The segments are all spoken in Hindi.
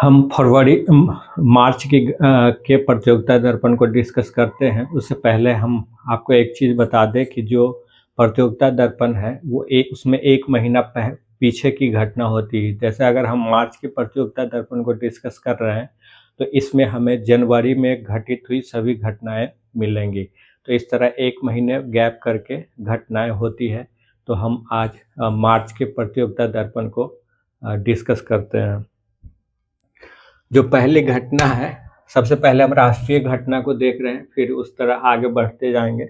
हम फरवरी मार्च के प्रतियोगिता दर्पण को डिस्कस करते हैं। उससे पहले हम आपको एक चीज़ बता दें कि जो प्रतियोगिता दर्पण है वो उसमें 1 महीना पीछे की घटना होती है। जैसे अगर हम मार्च के प्रतियोगिता दर्पण को डिस्कस कर रहे हैं तो इसमें हमें जनवरी में घटित हुई सभी घटनाएं मिलेंगी। तो इस तरह 1 महीने गैप करके घटनाएं होती है। तो हम आज मार्च के प्रतियोगिता दर्पण को डिस्कस करते हैं। जो पहली घटना है, सबसे पहले हम राष्ट्रीय घटना को देख रहे हैं, फिर उस तरह आगे बढ़ते जाएंगे।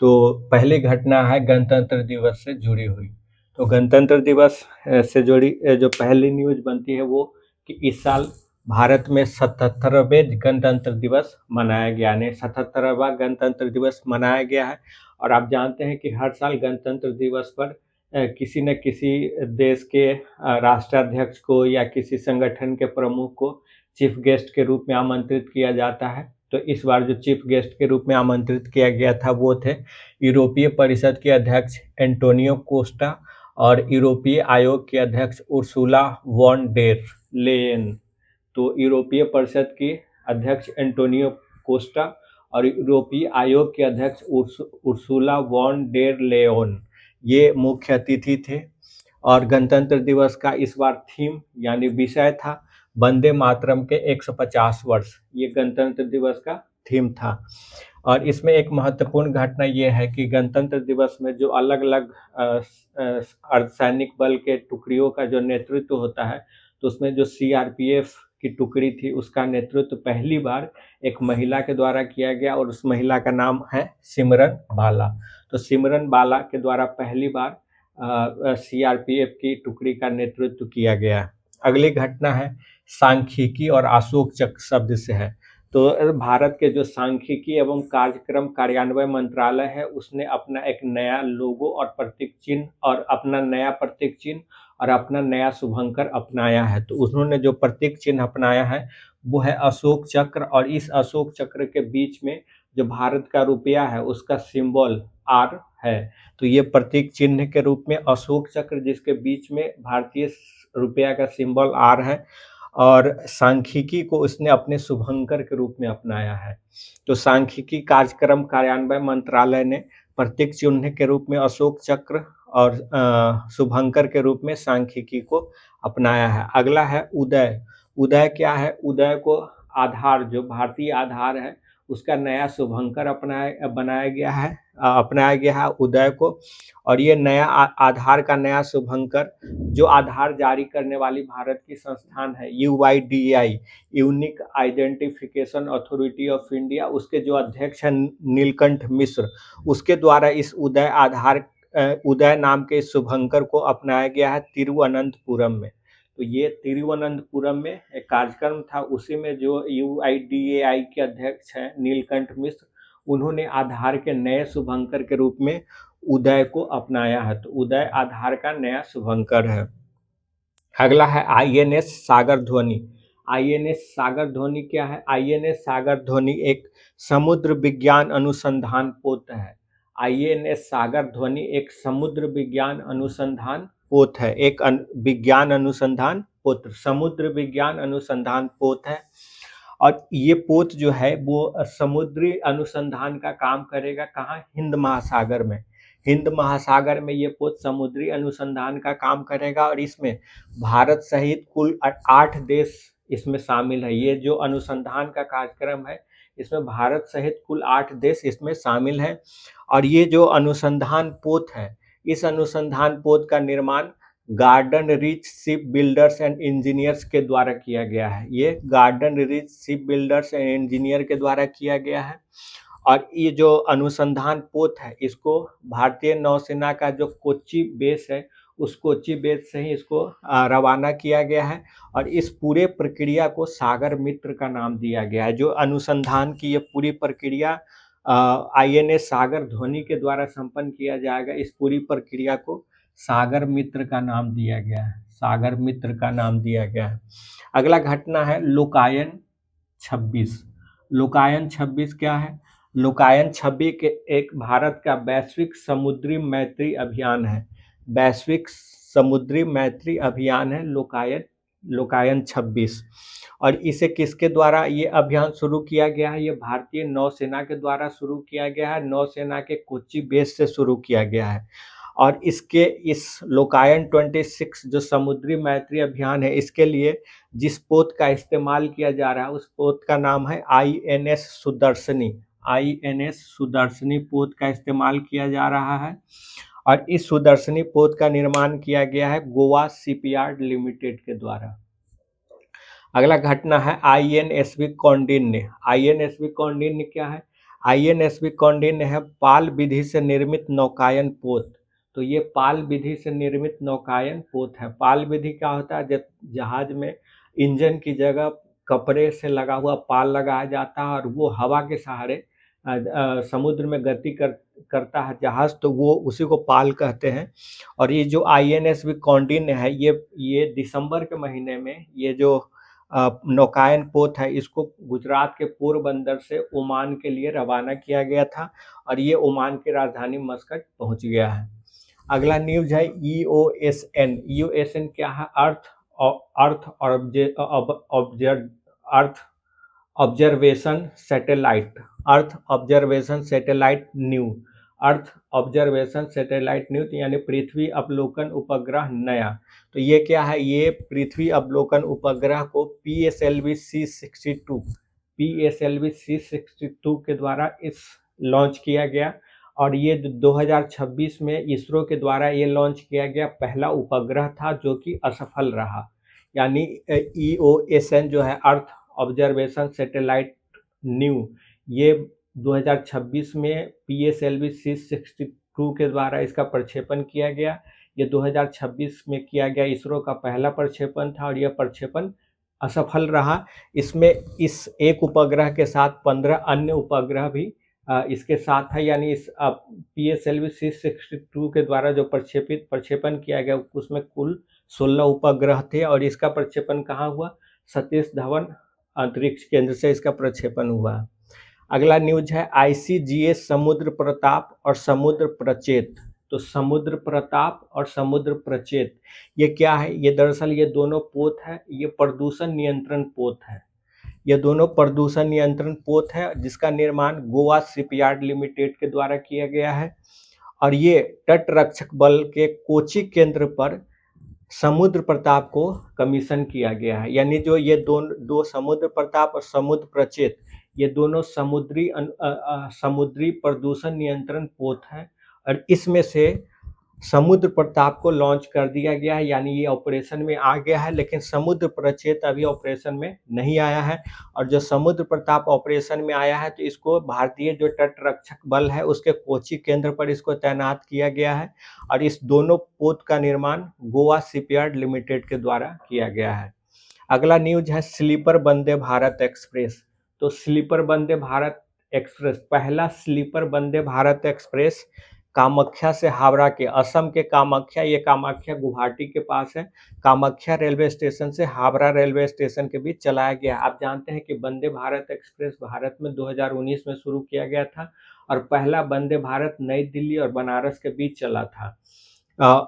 तो पहली घटना है गणतंत्र दिवस से जुड़ी हुई। तो गणतंत्र दिवस से जुड़ी जो पहली न्यूज बनती है वो कि इस साल भारत में 77वें गणतंत्र दिवस मनाया गया, यानी 77वां गणतंत्र दिवस मनाया गया है। और आप जानते हैं कि हर साल गणतंत्र दिवस पर किसी न किसी देश के राष्ट्राध्यक्ष को या किसी संगठन के प्रमुख को चीफ गेस्ट के रूप में आमंत्रित किया जाता है। तो इस बार जो चीफ गेस्ट के रूप में आमंत्रित किया गया था वो थे यूरोपीय परिषद के अध्यक्ष एंटोनियो कोस्टा और यूरोपीय आयोग के अध्यक्ष उर्सुला वॉन डेर लेयन। तो यूरोपीय परिषद की अध्यक्ष एंटोनियो कोस्टा और यूरोपीय आयोग के अध्यक्ष उर्सुला वॉन डेर लेयन ये मुख्य अतिथि थे। और गणतंत्र दिवस का इस बार थीम यानी विषय था वंदे मातरम के 150 वर्ष। ये गणतंत्र दिवस का थीम था। और इसमें एक महत्वपूर्ण घटना ये है कि गणतंत्र दिवस में जो अलग अलग अर्धसैनिक बल के टुकड़ियों का जो नेतृत्व होता है, तो उसमें जो सीआरपीएफ की टुकड़ी थी उसका नेतृत्व पहली बार एक महिला के द्वारा किया गया और उस महिला का नाम है सिमरन बाला। तो सिमरन बाला के द्वारा पहली बार सीआरपीएफ की टुकड़ी का नेतृत्व किया गया। अगली घटना है सांख्यिकी और अशोक चक्र शब्द से है। तो भारत के जो सांख्यिकी एवं कार्यक्रम कार्यान्वयन मंत्रालय है उसने अपना एक नया लोगो और प्रतीक चिन्ह और अपना नया प्रतीक चिन्ह और अपना नया शुभंकर अपनाया है। तो उन्होंने जो प्रतीक चिन्ह अपनाया है वो है अशोक चक्र, और इस अशोक चक्र के बीच में जो भारत का रुपया है उसका सिंबल आर है। तो ये प्रतीक चिन्ह के रूप में अशोक चक्र जिसके बीच में भारतीय रुपया का सिंबल आर है, और सांख्यिकी को उसने अपने शुभंकर के रूप में अपनाया है। तो सांख्यिकी कार्यक्रम कार्यान्वयन मंत्रालय ने प्रतीक चिन्ह के रूप में अशोक चक्र और शुभंकर के रूप में सांख्यिकी को अपनाया है। अगला है उदय। उदय क्या है? उदय को आधार, जो भारतीय आधार है उसका नया शुभंकर अपनाया गया है उदय को। और ये नया आधार का नया शुभंकर जो आधार जारी करने वाली भारत की संस्थान है UIDAI, unique identification authority of India, उसके जो अध्यक्ष हैं नीलकंठ मिश्र, उसके द्वारा इस उदय नाम के शुभंकर को अपनाया गया है तिरुवनंतपुरम में। तो ये तिरुवनंतपुरम में एक कार्यक्रम था, उसी में जो UIDAI के अध्यक्ष हैं नीलकंठ मिश्र, उन्होंने आधार के नए शुभंकर के रूप में उदय को अपनाया है। तो उदय आधार का नया शुभंकर है। अगला है INS सागर ध्वनि। INS सागर ध्वनि क्या है? INS सागर ध्वनि एक समुद्र विज्ञान अनुसंधान पोत है। INS सागर ध्वनि एक समुद्र विज्ञान अनुसंधान पोत है, एक विज्ञान अनुसंधान पोत, समुद्र विज्ञान अनुसंधान पोत है। और ये पोत जो है वो समुद्री अनुसंधान का काम करेगा। कहाँ? हिंद महासागर में। हिंद महासागर में ये पोत समुद्री अनुसंधान का काम करेगा, और इसमें भारत सहित कुल 8 देश इसमें शामिल है। ये जो अनुसंधान का कार्यक्रम है इसमें भारत सहित कुल 8 देश इसमें शामिल है। और ये जो अनुसंधान पोत है, इस अनुसंधान पोत का निर्माण garden rich ship builders and engineers के द्वारा किया गया है। ये garden rich ship builders and engineer के द्वारा किया गया है। और ये जो अनुसंधान पोत है इसको भारतीय नौसेना का जो कोच्चि बेस है उस कोच्चि बेस से ही इसको रवाना किया गया है। और इस पूरे प्रक्रिया को सागर मित्र का नाम दिया गया है। जो अनुसंधान की ये पूरी प्रक्रिया INS सागर ध्वनि के द्वारा संपन्न किया जाएगा, इस पूरी प्रक्रिया को सागर मित्र का नाम दिया गया है। सागर मित्र का नाम दिया गया है। अगला घटना है लोकायन 26। लोकायन 26 क्या है? लोकायन 26 के एक भारत का वैश्विक समुद्री मैत्री अभियान है। वैश्विक समुद्री मैत्री अभियान है लोकायन लोकायन 26। और इसे किसके द्वारा ये अभियान शुरू किया गया है? ये भारतीय नौसेना के द्वारा शुरू किया गया है, नौसेना के कोच्चि बेस से शुरू किया गया है। और इसके इस लोकायन 26 जो समुद्री मैत्री अभियान है, इसके लिए जिस पोत का इस्तेमाल किया जा रहा है उस पोत का नाम है INS सुदर्शनी। INS सुदर्शनी पोत का इस्तेमाल किया जा रहा है और इस सुदर्शनी पोत का निर्माण किया गया है गोवा शिपयार्ड लिमिटेड के द्वारा। अगला घटना है INSV कौंडिन्य। INSV कौंडिन्य क्या है? INSV कौंडिन्य है पाल विधि से निर्मित नौकायन पोत। तो ये पाल विधि से निर्मित नौकायन पोत है। पाल विधि क्या होता है? जब जहाज में इंजन की जगह कपड़े से लगा हुआ पाल लगाया जाता है और वो हवा के सहारे समुद्र में गति करता है जहाज, तो वो उसी को पाल कहते हैं। और ये जो INSV कौंडिन्य है, ये दिसंबर के महीने में ये जो नौकायन पोत है, इसको गुजरात के पोरबंदर से ओमान के लिए रवाना किया गया था और ये ओमान की राजधानी मस्कट पहुंच गया है। अगला न्यूज है EOSN। EOSN क्या है? Earth observation satellite. Earth observation satellite new. Earth observation satellite new यानी पृथ्वी अवलोकन उपग्रह नया। तो ये क्या है? ये पृथ्वी अवलोकन उपग्रह को PSLV C62 के द्वारा इस लॉन्च किया गया और ये 2026 में इसरो के द्वारा ये लॉन्च किया गया पहला उपग्रह था जो कि असफल रहा। यानी EOSN जो है अर्थ ऑब्जर्वेशन सैटेलाइट न्यू, ये 2026 में PSLV C62 के द्वारा इसका प्रक्षेपण किया गया। ये 2026 में किया गया इसरो का पहला प्रक्षेपण था और यह प्रक्षेपण असफल रहा। इसमें इस एक उपग्रह के साथ 15 अन्य उपग्रह भी इसके साथ है। यानी इस PSLV C62 के द्वारा जो प्रक्षेपण किया गया उसमें कुल 16 उपग्रह थे और इसका प्रक्षेपण कहाँ हुआ? सतीश धवन अंतरिक्ष केंद्र से इसका प्रक्षेपण हुआ। अगला न्यूज है ICGS समुद्र प्रताप और समुद्र प्रचेत। तो समुद्र प्रताप और समुद्र प्रचेत ये क्या है? ये दरअसल ये दोनों पोत है, ये प्रदूषण नियंत्रण पोत है। ये दोनों प्रदूषण नियंत्रण पोत है जिसका निर्माण गोवा शिपयार्ड लिमिटेड के द्वारा किया गया है और ये तट रक्षक बल के कोच्चि केंद्र पर समुद्र प्रताप को कमीशन किया गया है। यानी जो ये दो समुद्र प्रताप और समुद्र प्रचेत ये दोनों समुद्री प्रदूषण नियंत्रण पोत है और इसमें से समुद्र प्रताप को लॉन्च कर दिया गया है, यानी ये ऑपरेशन में आ गया है, लेकिन समुद्र प्रचेत अभी ऑपरेशन में नहीं आया है। और जो समुद्र प्रताप ऑपरेशन में आया है तो इसको भारतीय जो तट रक्षक बल है उसके कोच्चि केंद्र पर इसको तैनात किया गया है और इस दोनों पोत का निर्माण गोवा शिपयार्ड लिमिटेड के द्वारा किया गया है। अगला न्यूज है स्लीपर वंदे भारत एक्सप्रेस। तो स्लीपर वंदे भारत एक्सप्रेस, पहला स्लीपर वंदे भारत एक्सप्रेस कामाख्या से हावड़ा के, असम के कामाख्या, ये कामाख्या गुवाहाटी के पास है, कामाख्या रेलवे स्टेशन से हावड़ा रेलवे स्टेशन के बीच चलाया गया। आप जानते हैं कि वंदे भारत एक्सप्रेस भारत में 2019 में शुरू किया गया था और पहला वंदे भारत नई दिल्ली और बनारस के बीच चला था।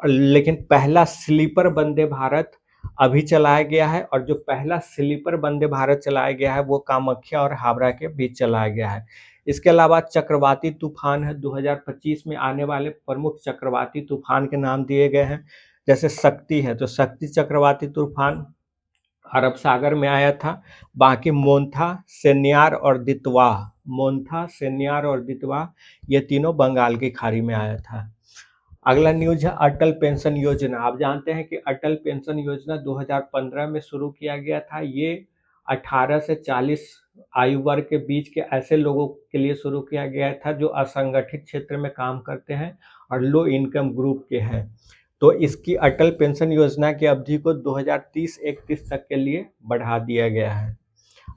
लेकिन पहला स्लीपर वंदे भारत अभी चलाया गया है और जो पहला स्लीपर वंदे भारत चलाया गया है वो कामाख्या और हावड़ा के बीच चलाया गया है। इसके अलावा चक्रवाती तूफान है, 2025 में आने वाले प्रमुख चक्रवाती तूफान के नाम दिए गए हैं। जैसे शक्ति है, तो शक्ति चक्रवाती तूफान अरब सागर में आया था। बाकी मोन्था, सेन्यार और दितवाह, मोन्था, सेन्यार और दितवाह ये तीनों बंगाल की खाड़ी में आया था। अगला न्यूज है अटल पेंशन योजना। आप जानते हैं कि अटल पेंशन योजना 2015 में शुरू किया गया था। ये 18 से 40 आयु वर्ग के बीच के ऐसे लोगों के लिए शुरू किया गया था जो असंगठित क्षेत्र में काम करते हैं और लो इनकम ग्रुप के हैं। तो इसकी अटल पेंशन योजना की अवधि को 2030-31 तक के लिए बढ़ा दिया गया है।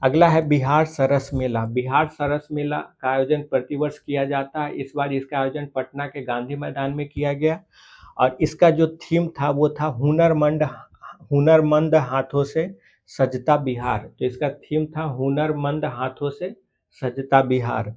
अगला है बिहार सरस मेला। बिहार सरस मेला का आयोजन प्रतिवर्ष किया जाता है। इस बार इसका आयोजन पटना के गांधी मैदान में किया गया और इसका जो थीम था वो था हुनरमंद हाथों से सजता बिहार। तो इसका थीम था हुनरमंद हाथों से सजता बिहार।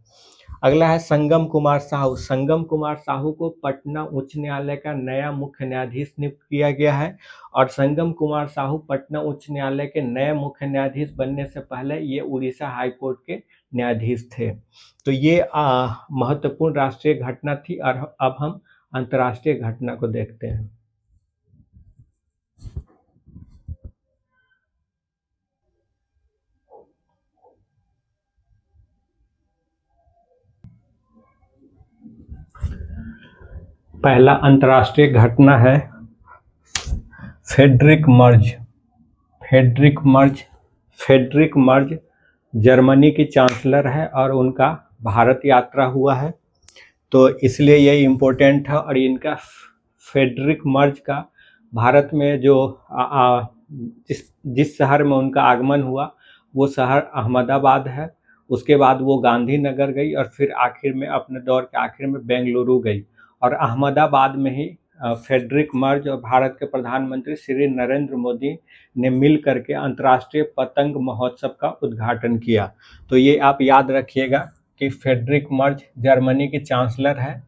अगला है संगम कुमार साहू। संगम कुमार साहू को पटना उच्च न्यायालय का नया मुख्य न्यायाधीश नियुक्त किया गया है और संगम कुमार साहू पटना उच्च न्यायालय के नए मुख्य न्यायाधीश बनने से पहले ये उड़ीसा हाई कोर्ट के न्यायाधीश थे। तो ये महत्वपूर्ण राष्ट्रीय घटना थी और अब हम अंतर्राष्ट्रीय घटना को देखते हैं। पहला अंतर्राष्ट्रीय घटना है Friedrich Merz. Friedrich Merz Germany की चांसलर है और उनका भारत यात्रा हुआ है, तो इसलिए ये इम्पोर्टेंट है। और इनका फ्रेडरिक मर्ज का भारत में जो जिस शहर में उनका आगमन हुआ वो शहर अहमदाबाद है। उसके बाद वो गांधीनगर गई और फिर आखिर में अपने दौर के आखिर में बेंगलुरु गई और अहमदाबाद में ही फ्रेडरिक मर्ज और भारत के प्रधानमंत्री श्री नरेंद्र मोदी ने मिल करके अंतर्राष्ट्रीय पतंग महोत्सव का उद्घाटन किया। तो ये आप याद रखिएगा कि फ्रेडरिक मर्ज जर्मनी के चांसलर है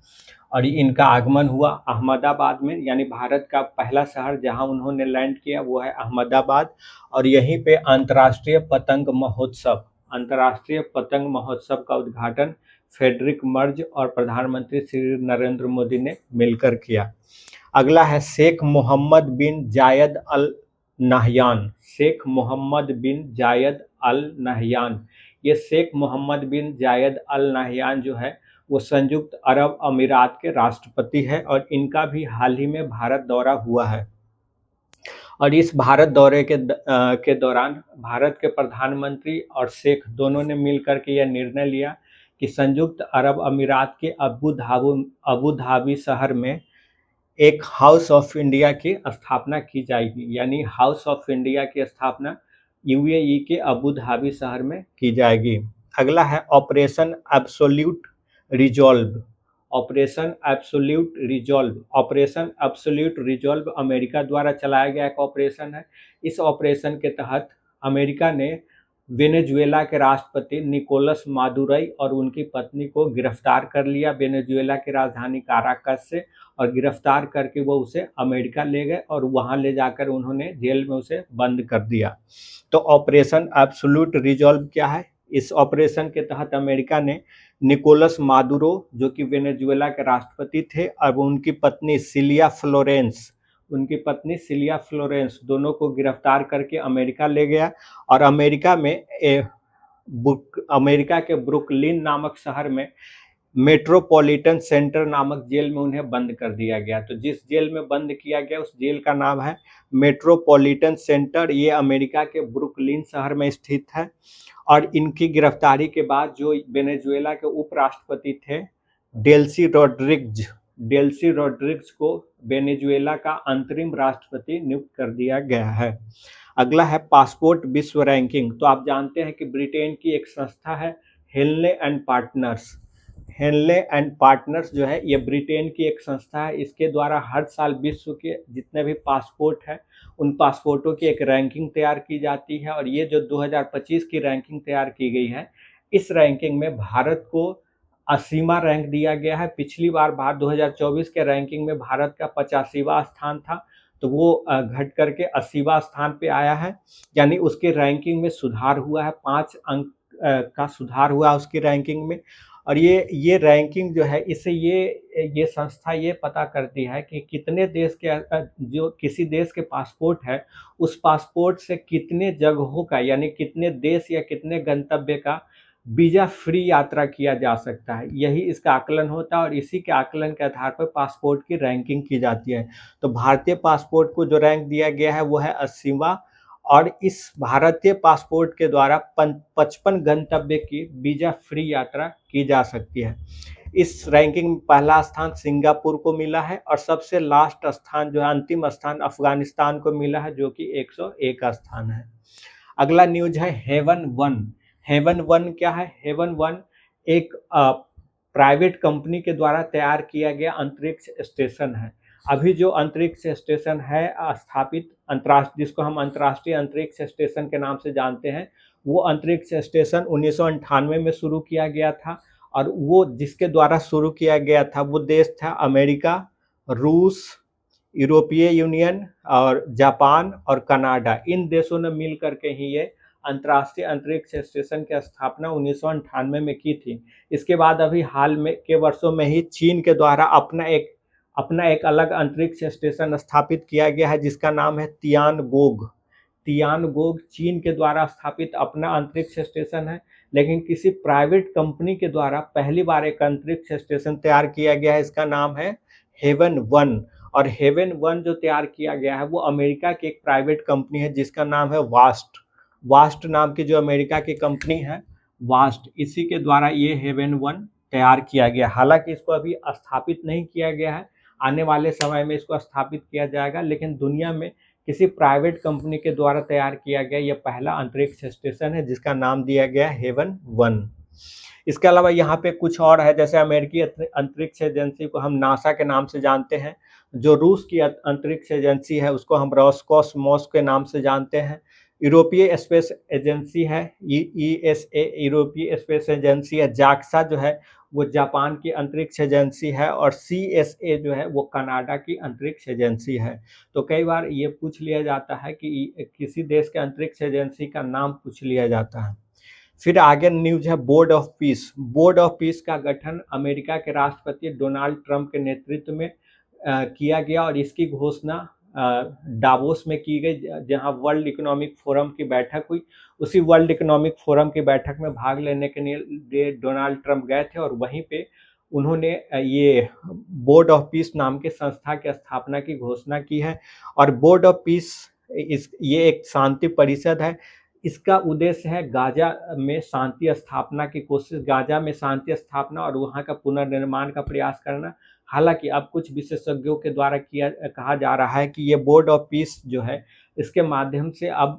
और इनका आगमन हुआ अहमदाबाद में, यानी भारत का पहला शहर जहां उन्होंने लैंड किया वो है अहमदाबाद। और यहीं पे अंतर्राष्ट्रीय पतंग महोत्सव का उद्घाटन फ्रेडरिक मर्ज और प्रधानमंत्री श्री नरेंद्र मोदी ने मिलकर किया। अगला है शेख मोहम्मद बिन जायद अल नहयान। शेख मोहम्मद बिन जायद अल नहयान, ये शेख मोहम्मद बिन जायद अल नहयान जो है वो संयुक्त अरब अमीरात के राष्ट्रपति है और इनका भी हाल ही में भारत दौरा हुआ है। और इस भारत दौरे के दौरान भारत के प्रधानमंत्री और शेख दोनों ने मिलकर के यह निर्णय लिया कि संयुक्त अरब अमीरात के अबू धाबी शहर में एक हाउस ऑफ इंडिया की स्थापना की जाएगी, यानी हाउस ऑफ इंडिया की स्थापना यूएई के अबू धाबी शहर में की जाएगी। अगला है operation absolute resolve. Operation absolute resolve America द्वारा चलाया गया एक ऑपरेशन है। इस ऑपरेशन के तहत अमेरिका ने वेनेजुएला के राष्ट्रपति निकोलस मादुरोई और उनकी पत्नी को गिरफ्तार कर लिया वेनेजुएला की राजधानी काराकस से, और गिरफ्तार करके वो उसे अमेरिका ले गए और वहां ले जाकर उन्होंने जेल में उसे बंद कर दिया। तो ऑपरेशन एब्सोल्यूट रिजॉल्व क्या है? इस ऑपरेशन के तहत अमेरिका ने निकोलस मादुरो जो कि वेनेजुएला के राष्ट्रपति थे और उनकी पत्नी सिलिया फ्लोरेंस दोनों को गिरफ्तार करके अमेरिका ले गया और अमेरिका के ब्रुकलिन नामक शहर में मेट्रोपॉलिटन सेंटर नामक जेल में उन्हें बंद कर दिया गया। तो जिस जेल में बंद किया गया उस जेल का नाम है मेट्रोपॉलिटन सेंटर। ये अमेरिका के ब्रुकलिन शहर में स्थित है। और इनकी गिरफ्तारी के बाद जो वेनेजुएला के उपराष्ट्रपति थे डेल्सी रोड्रिग्स को वेनेजुएला का अंतरिम राष्ट्रपति नियुक्त कर दिया गया है। अगला है पासपोर्ट विश्व रैंकिंग। तो आप जानते हैं कि ब्रिटेन की एक संस्था है हेनले एंड पार्टनर्स जो है ये ब्रिटेन की एक संस्था है। इसके द्वारा हर साल विश्व के जितने भी पासपोर्ट हैं उन पासपोर्टों की एक रैंकिंग तैयार की जाती है और ये जो 2025 की रैंकिंग तैयार की गई है इस रैंकिंग में भारत को 80वां रैंक दिया गया है। पिछली बार 2024 के रैंकिंग में भारत का 85वां स्थान था, तो वो घट करके 80वां स्थान पे आया है, यानी उसकी रैंकिंग में सुधार हुआ है। 5 अंक का सुधार हुआ उसकी रैंकिंग में। और ये रैंकिंग जो है इससे ये संस्था ये पता करती है कि कितने देश के जो किसी देश के पासपोर्ट है उस पासपोर्ट से कितने जगहों का यानी कितने देश या कितने गंतव्य का वीजा फ्री यात्रा किया जा सकता है। यही इसका आकलन होता है और इसी के आकलन के आधार पर पासपोर्ट की रैंकिंग की जाती है। तो भारतीय पासपोर्ट को जो रैंक दिया गया है वो है 80वां और इस भारतीय पासपोर्ट के द्वारा 55 गंतव्य की वीजा फ्री यात्रा की जा सकती है। इस रैंकिंग में पहला स्थान सिंगापुर को मिला है और सबसे लास्ट स्थान जो है अंतिम स्थान अफगानिस्तान को मिला है जो कि 101 स्थान है। अगला न्यूज है हेवन वन क्या है? हेवन वन एक प्राइवेट कंपनी के द्वारा तैयार किया गया अंतरिक्ष स्टेशन है। अभी जो अंतरिक्ष स्टेशन है स्थापित जिसको हम अंतर्राष्ट्रीय अंतरिक्ष स्टेशन के नाम से जानते हैं, वो अंतरिक्ष स्टेशन 1998 में शुरू किया गया था और वो जिसके द्वारा शुरू किया गया था वो देश था अमेरिका, रूस, यूरोपीय यूनियन और जापान और कनाडा। इन देशों ने मिल करके ही ये अंतर्राष्ट्रीय अंतरिक्ष स्टेशन की स्थापना 1998 में की थी। इसके बाद अभी हाल में के वर्षों में ही चीन के द्वारा अपना एक अलग अंतरिक्ष स्टेशन स्थापित किया गया है जिसका नाम है तियानगोग। तियानगोग चीन के द्वारा स्थापित अपना अंतरिक्ष स्टेशन है, लेकिन किसी प्राइवेट कंपनी के द्वारा पहली बार एक अंतरिक्ष स्टेशन तैयार किया गया है, इसका नाम है हेवन वन। और हेवन वन जो तैयार किया गया है वो अमेरिका की एक प्राइवेट कंपनी है जिसका नाम है वास्ट। वास्ट नाम की जो अमेरिका की कंपनी है वास्ट, इसी के द्वारा ये हेवन वन तैयार किया गया। हालांकि इसको अभी स्थापित नहीं किया गया है, आने वाले समय में इसको स्थापित किया जाएगा, लेकिन दुनिया में किसी प्राइवेट कंपनी के द्वारा तैयार किया गया यह पहला अंतरिक्ष स्टेशन है जिसका नाम दिया गया हेवन वन। इसके अलावा यहाँ पे कुछ और है, जैसे अमेरिकी अंतरिक्ष एजेंसी को हम नासा के नाम से जानते हैं, जो रूस की अंतरिक्ष एजेंसी है उसको हम रोसकॉसमॉस के नाम से जानते हैं, यूरोपीय स्पेस एजेंसी है ESA यूरोपीय स्पेस एजेंसी है, जाक्सा जो है वो जापान की अंतरिक्ष एजेंसी है, और CSA जो है वो कनाडा की अंतरिक्ष एजेंसी है। तो कई बार ये पूछ लिया जाता है कि किसी देश के अंतरिक्ष एजेंसी का नाम पूछ लिया जाता है। फिर आगे न्यूज है board of peace. Board of peace का गठन अमेरिका के राष्ट्रपति डोनाल्ड ट्रंप के नेतृत्व में किया गया और इसकी घोषणा डावोस में की गई, जहां वर्ल्ड इकोनॉमिक फोरम की बैठक हुई। उसी वर्ल्ड इकोनॉमिक फोरम की बैठक में भाग लेने के लिए डोनाल्ड ट्रंप गए थे और वहीं पे उन्होंने ये बोर्ड ऑफ पीस नाम के संस्था की स्थापना की घोषणा की है। और बोर्ड ऑफ पीस ये एक शांति परिषद है। इसका उद्देश्य है गाजा में शांति स्थापना की कोशिश, गाजा में शांति स्थापना और वहाँ का पुनर्निर्माण का प्रयास करना। हालांकि अब कुछ विशेषज्ञों के द्वारा कहा जा रहा है कि ये बोर्ड ऑफ पीस जो है इसके माध्यम से अब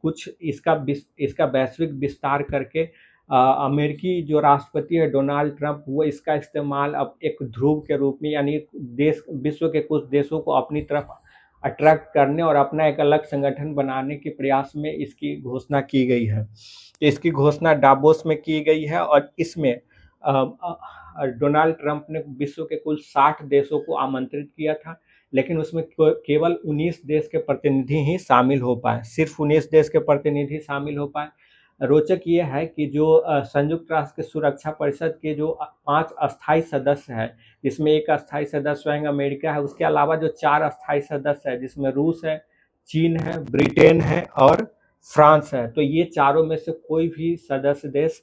कुछ इसका वैश्विक विस्तार करके अमेरिकी जो राष्ट्रपति है डोनाल्ड ट्रंप वो इसका इस्तेमाल अब एक ध्रुव के रूप में, यानी विश्व के कुछ देशों को अपनी तरफ अट्रैक्ट करने और अपना एक अलग संगठन बनाने के प्रयास में इसकी घोषणा की गई है। तो इसकी घोषणा डावोस में की गई है और इसमें डोनाल्ड ट्रंप ने विश्व के कुल 60 देशों को आमंत्रित किया था, लेकिन उसमें केवल 19 देश के प्रतिनिधि ही शामिल हो पाए, सिर्फ 19 देश के प्रतिनिधि शामिल हो पाए। रोचक ये है कि जो संयुक्त राष्ट्र की सुरक्षा परिषद के जो 5 अस्थायी सदस्य हैं, जिसमें एक अस्थायी सदस्य स्वयं अमेरिका है, उसके अलावा जो 4 अस्थायी सदस्य है जिसमें रूस है, चीन है, ब्रिटेन है और फ्रांस है, तो ये चारों में से कोई भी सदस्य देश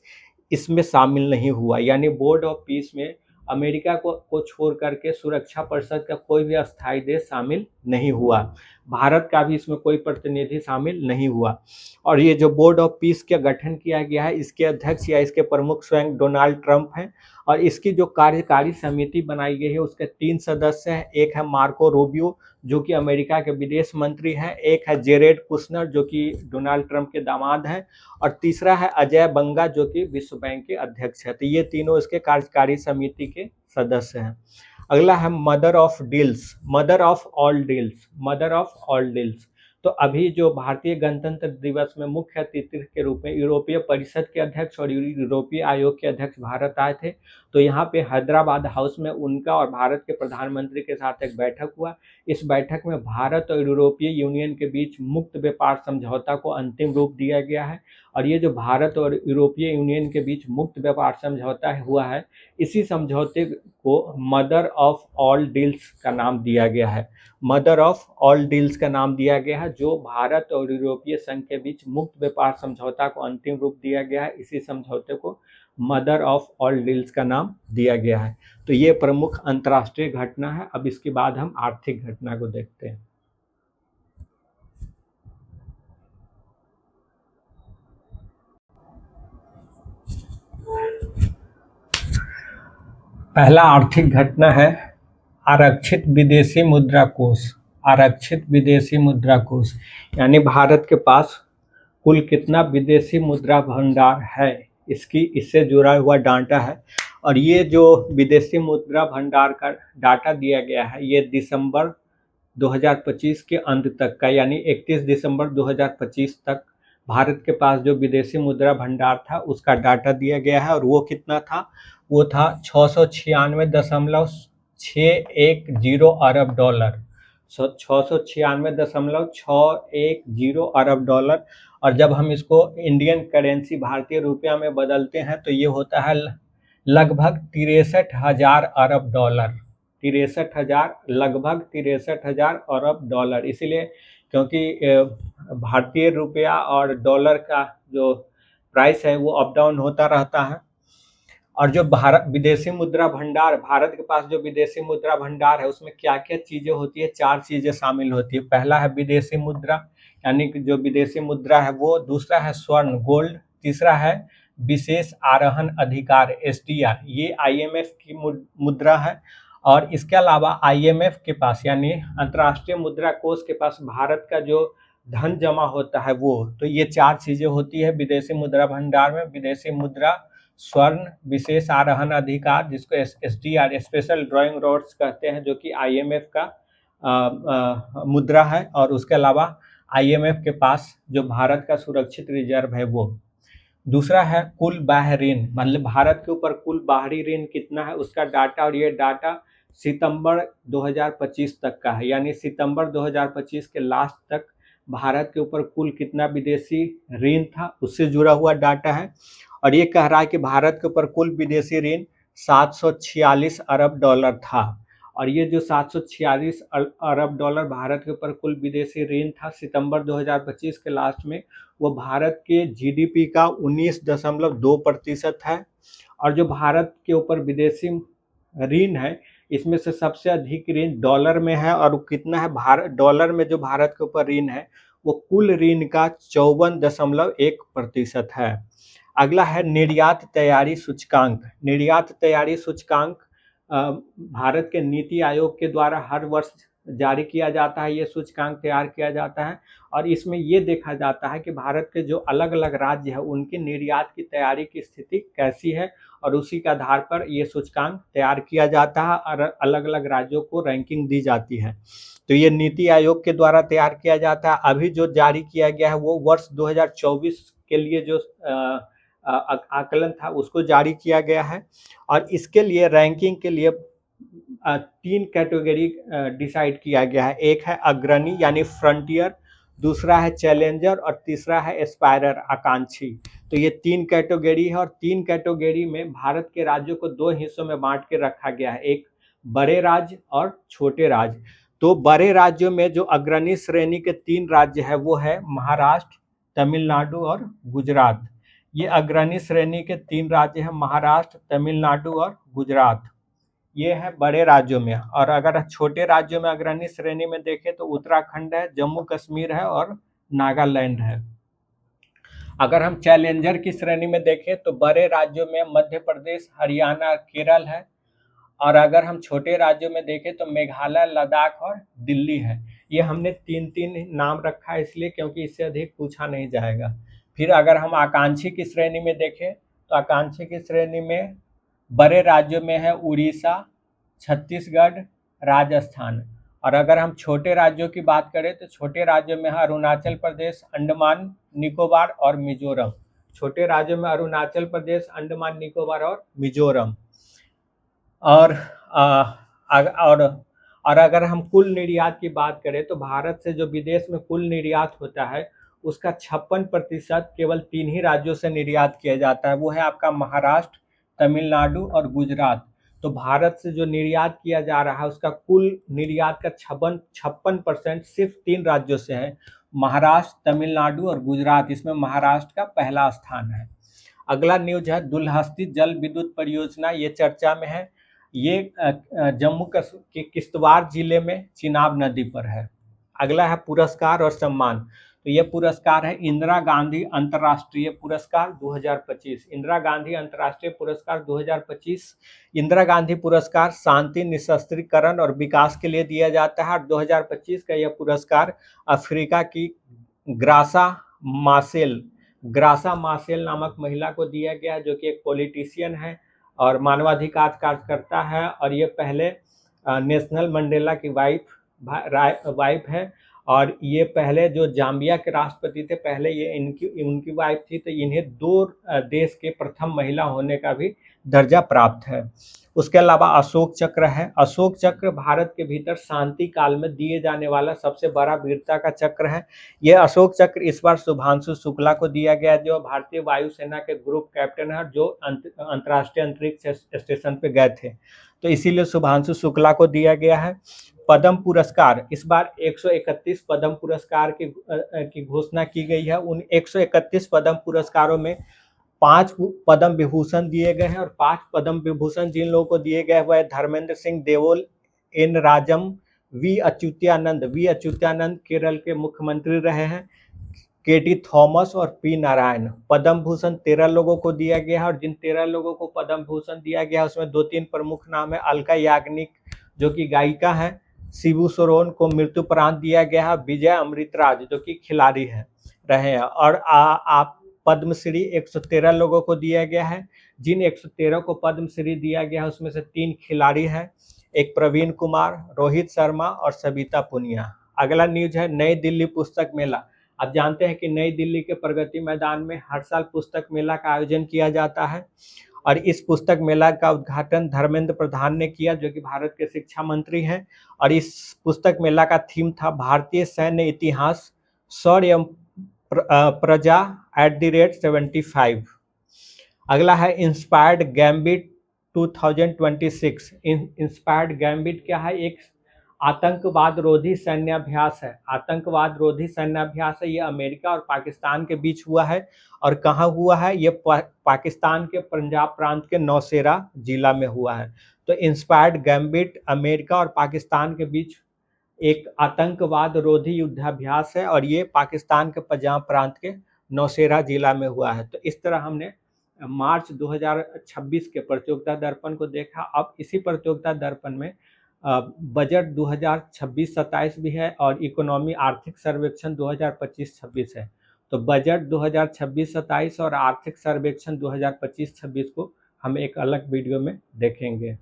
इसमें शामिल नहीं हुआ। यानी बोर्ड ऑफ पीस में अमेरिका को छोड़ करके सुरक्षा परिषद का कोई भी अस्थायी देश शामिल नहीं हुआ, भारत का भी इसमें कोई प्रतिनिधि शामिल नहीं हुआ। और ये जो बोर्ड ऑफ पीस का गठन किया गया है इसके अध्यक्ष या इसके प्रमुख स्वयं डोनाल्ड ट्रंप हैं, और इसकी जो कार्यकारी समिति बनाई गई है उसके 3 सदस्य हैं। एक है मार्को रूबियो जो कि अमेरिका के विदेश मंत्री हैं, एक है जेरेड कुशनर जो कि डोनाल्ड ट्रंप के दामाद हैं, और तीसरा है अजय बंगा जो कि विश्व बैंक के अध्यक्ष है। तो ये तीनों इसके कार्यकारी समिति के सदस्य हैं। अगला है mother of deals, mother of all deals, mother of all deals. तो अभी जो भारतीय गणतंत्र दिवस में मुख्य अतिथि के रूप में यूरोपीय परिषद के अध्यक्ष और यूरोपीय आयोग के अध्यक्ष भारत आए थे, तो यहाँ पे हैदराबाद हाउस में उनका और भारत के प्रधानमंत्री के साथ एक बैठक हुआ। इस बैठक में भारत और यूरोपीय यूनियन के बीच मुक्त व्यापार समझौता को अंतिम रूप दिया गया है, और ये जो भारत और यूरोपीय यूनियन के बीच मुक्त व्यापार समझौता हुआ है, इसी समझौते को मदर ऑफ ऑल डील्स का नाम दिया गया है। मदर ऑफ ऑल डील्स का नाम दिया गया है, जो भारत और यूरोपीय संघ के बीच मुक्त व्यापार समझौता को अंतिम रूप दिया गया है, इसी समझौते को मदर ऑफ ऑल डील्स का नाम दिया गया है। तो ये प्रमुख अंतर्राष्ट्रीय घटना है। अब इसके बाद हम आर्थिक घटना को देखते हैं। पहला आर्थिक घटना है आरक्षित विदेशी मुद्रा कोष। आरक्षित विदेशी मुद्रा कोष यानी भारत के पास कुल कितना विदेशी मुद्रा भंडार है, इससे जुड़ा हुआ डाटा है। और ये जो विदेशी मुद्रा भंडार का डाटा दिया गया है ये दिसंबर 2025 के अंत तक का, यानी 31 दिसंबर 2025 तक भारत के पास जो विदेशी मुद्रा भंडार था उसका डाटा दिया गया है, और वो कितना था, वो था 696.610 अरब डॉलर। 696.610 अरब डॉलर। और जब हम इसको इंडियन करेंसी भारतीय रुपया में बदलते हैं तो ये होता है लगभग 63,000 अरब डॉलर। 63,000, लगभग 63,000 अरब डॉलर। इसीलिए क्योंकि भारतीय रुपया और डॉलर का जो प्राइस है वो अप डाउन होता रहता है। और जो भारत विदेशी मुद्रा भंडार, भारत के पास जो विदेशी मुद्रा भंडार है उसमें क्या क्या चीजें होती है, 4 चीजें शामिल होती है। पहला है विदेशी मुद्रा, यानी कि जो विदेशी मुद्रा है वो। दूसरा है स्वर्ण, गोल्ड। तीसरा है विशेष आरोहण अधिकार, एसडीआर, ये आईएमएफ की मुद्रा है। और इसके अलावा आईएमएफ के पास, यानी अंतर्राष्ट्रीय मुद्रा कोष के पास भारत का जो धन जमा होता है वो। तो ये 4 चीजें होती है विदेशी मुद्रा भंडार में। विदेशी मुद्रा, स्वर्ण, विशेष आरोहण अधिकार जिसको एसडीआर, स्पेशल ड्राइंग राइट्स कहते हैं, जो कि आईएमएफ का मुद्रा है। और उसके अलावा आईएमएफ के पास जो भारत का सुरक्षित रिजर्व है वो। दूसरा है कुल बाह्य ऋण, मतलब भारत के ऊपर कुल बाहरी ऋण कितना है उसका डाटा। और ये डाटा सितंबर 2025 तक का है, यानी सितंबर 2025 के लास्ट तक भारत के ऊपर कुल कितना विदेशी ऋण था उससे जुड़ा हुआ डाटा है। और ये कह रहा है कि भारत के ऊपर कुल विदेशी ऋण 746 अरब डॉलर था। और ये जो 746 अरब डॉलर भारत के ऊपर कुल विदेशी ऋण था सितंबर 2025 के लास्ट में, वो भारत के जीडीपी का 19.2% है। और जो भारत के ऊपर विदेशी ऋण है इसमें से सबसे अधिक ऋण डॉलर में है। और कितना है, भारत डॉलर में जो भारत के ऊपर ऋण है वो कुल ऋण का 54.1% है। अगला है निर्यात तैयारी सूचकांक। निर्यात तैयारी सूचकांक भारत के नीति आयोग के द्वारा हर वर्ष जारी किया जाता है। ये सूचकांक तैयार किया जाता है और इसमें ये देखा जाता है कि भारत के जो अलग अलग राज्य है उनकी निर्यात की तैयारी की स्थिति कैसी है, और उसी के आधार पर ये सूचकांक तैयार किया जाता है और अलग अलग राज्यों को रैंकिंग दी जाती है। तो ये नीति आयोग के द्वारा तैयार किया जाता है। अभी जो जारी किया गया है वो वर्ष 2024 के लिए जो आकलन था उसको जारी किया गया है। और इसके लिए रैंकिंग के लिए 3 कैटेगरी डिसाइड किया गया है। एक है अग्रणी यानी फ्रंटियर, दूसरा है चैलेंजर और तीसरा है एस्पायरर, आकांक्षी। तो ये 3 कैटेगरी है और 3 कैटेगरी में भारत के राज्यों को 2 हिस्सों में बांट के रखा गया है, एक बड़े राज्य और छोटे राज्य। तो बड़े राज्यों में जो अग्रणी श्रेणी के 3 राज्य है वो है महाराष्ट्र, तमिलनाडु और गुजरात। ये अग्रणी श्रेणी के 3 राज्य हैं, महाराष्ट्र, तमिलनाडु और गुजरात। ये है बड़े राज्यों में। और अगर छोटे राज्यों में अग्रणी श्रेणी में देखें तो उत्तराखंड है, जम्मू कश्मीर है और नागालैंड है। अगर हम चैलेंजर की श्रेणी में देखें तो बड़े राज्यों में मध्य प्रदेश, हरियाणा, केरल है। और अगर हम छोटे राज्यों में देखें तो मेघालय, लद्दाख और दिल्ली है। ये हमने 3-3 नाम रखा है इसलिए क्योंकि इससे अधिक पूछा नहीं जाएगा। फिर अगर हम आकांक्षी की श्रेणी में देखें तो आकांक्षी की श्रेणी में बड़े राज्यों में है उड़ीसा, छत्तीसगढ़, राजस्थान। और अगर हम छोटे राज्यों की बात करें तो छोटे राज्यों में है अरुणाचल प्रदेश, अंडमान निकोबार और मिजोरम। छोटे राज्यों में अरुणाचल प्रदेश, अंडमान निकोबार और मिजोरम। और और अगर हम कुल निर्यात की बात करें तो भारत से जो विदेश में कुल निर्यात होता है उसका 56% केवल 3 ही राज्यों से निर्यात किया जाता है, वो है आपका महाराष्ट्र, तमिलनाडु और गुजरात। तो भारत से जो निर्यात किया जा रहा है उसका कुल निर्यात का 56% सिर्फ 3 राज्यों से है, महाराष्ट्र, तमिलनाडु और गुजरात। इसमें महाराष्ट्र का पहला स्थान है। अगला न्यूज है दुलहस्ती जल विद्युत परियोजना, ये चर्चा में है। ये जम्मू के किश्तवाड़ जिले में चिनाब नदी पर है। अगला है पुरस्कार और सम्मान। तो ये पुरस्कार है इंदिरा गांधी अंतर्राष्ट्रीय पुरस्कार 2025। इंदिरा गांधी अंतर्राष्ट्रीय पुरस्कार 2025 इंदिरा गांधी पुरस्कार शांति, निशस्त्रीकरण और विकास के लिए दिया जाता है। और 2025 का यह पुरस्कार अफ्रीका की ग्रासा मासेल नामक महिला को दिया गया है, जो कि एक पॉलिटिशियन है और मानवाधिकार कार्यकर्ता है। और ये पहले नेशनल मंडेला की वाइफ है। और ये पहले जो जाम्बिया के राष्ट्रपति थे, पहले ये उनकी वाइफ थी, तो इन्हें 2 देश के प्रथम महिला होने का भी दर्जा प्राप्त है। उसके अलावा अशोक चक्र है। अशोक चक्र भारत के भीतर शांति काल में दिए जाने वाला सबसे बड़ा वीरता का चक्र है। यह अशोक चक्र इस बार शुभांशु शुक्ला को दिया गया, जो भारतीय वायुसेना के ग्रुप कैप्टन है, जो अंतर्राष्ट्रीय अंतरिक्ष स्टेशन पे गए थे, तो इसीलिए शुभांशु शुक्ला को दिया गया है। पद्म पुरस्कार, इस बार 131 पद्म पुरस्कार की घोषणा की गई है। उन 131 पद्म पुरस्कारों में 5 पद्म विभूषण दिए गए हैं, और 5 पद्म विभूषण जिन लोगों को दिए गए वह Dharmendra Singh Deol, N Rajam, we Achyutanand Kerala के मुख्यमंत्री रहे हैं, केटी थॉमस और पी नारायण। पद्म भूषण 13 लोगों को दिया गया है, और जिन 13 लोगों को पद्म भूषण दिया गया है उसमें 2-3 प्रमुख नाम है। अलका याग्निक जो कि गायिका है, शिबू सोरेन को मृत्युपरांत दिया गया है, विजय अमृतराज जो कि खिलाड़ी है रहे हैं, और आप पद्मश्री 113 लोगों को दिया गया है। जिन 113 को पद्मश्री दिया गया है उसमें से 3 खिलाड़ी हैं, एक प्रवीण कुमार, रोहित शर्मा और सविता पुनिया। अगला न्यूज है नई दिल्ली पुस्तक मेला। आप जानते हैं कि नई दिल्ली के प्रगति मैदान में हर साल पुस्तक मेला का आयोजन किया जाता है, और इस पुस्तक मेला का उद्घाटन धर्मेंद्र प्रधान ने किया, जो कि भारत के शिक्षा मंत्री हैं। और इस पुस्तक मेला का थीम था भारतीय सैन्य इतिहास, शौर्य एवं प्रजा @75। अगला है इंस्पायर्ड गैम्बिट 2026। इंस्पायर्ड गैम्बिट क्या है? एक आतंकवाद रोधी सैन्याभ्यास है। आतंकवाद रोधी सैन्याभ्यास है, ये अमेरिका और पाकिस्तान के बीच हुआ है। और कहाँ हुआ है? ये पाकिस्तान के पंजाब प्रांत के नौशेरा जिला में हुआ है। तो इंस्पायर्ड गैम्बिट अमेरिका और पाकिस्तान के बीच एक आतंकवाद रोधी युद्धाभ्यास है, और ये पाकिस्तान के पंजाब प्रांत के नौशेरा जिला में हुआ है। तो इस तरह हमने मार्च 2026 के प्रतियोगिता दर्पण को देखा। अब इसी प्रतियोगिता दर्पण में बजट 2026-27 भी है, और इकोनॉमी आर्थिक सर्वेक्षण 2025-26 है। तो बजट 2026-27 और आर्थिक सर्वेक्षण 2025-26 को हम एक अलग वीडियो में देखेंगे।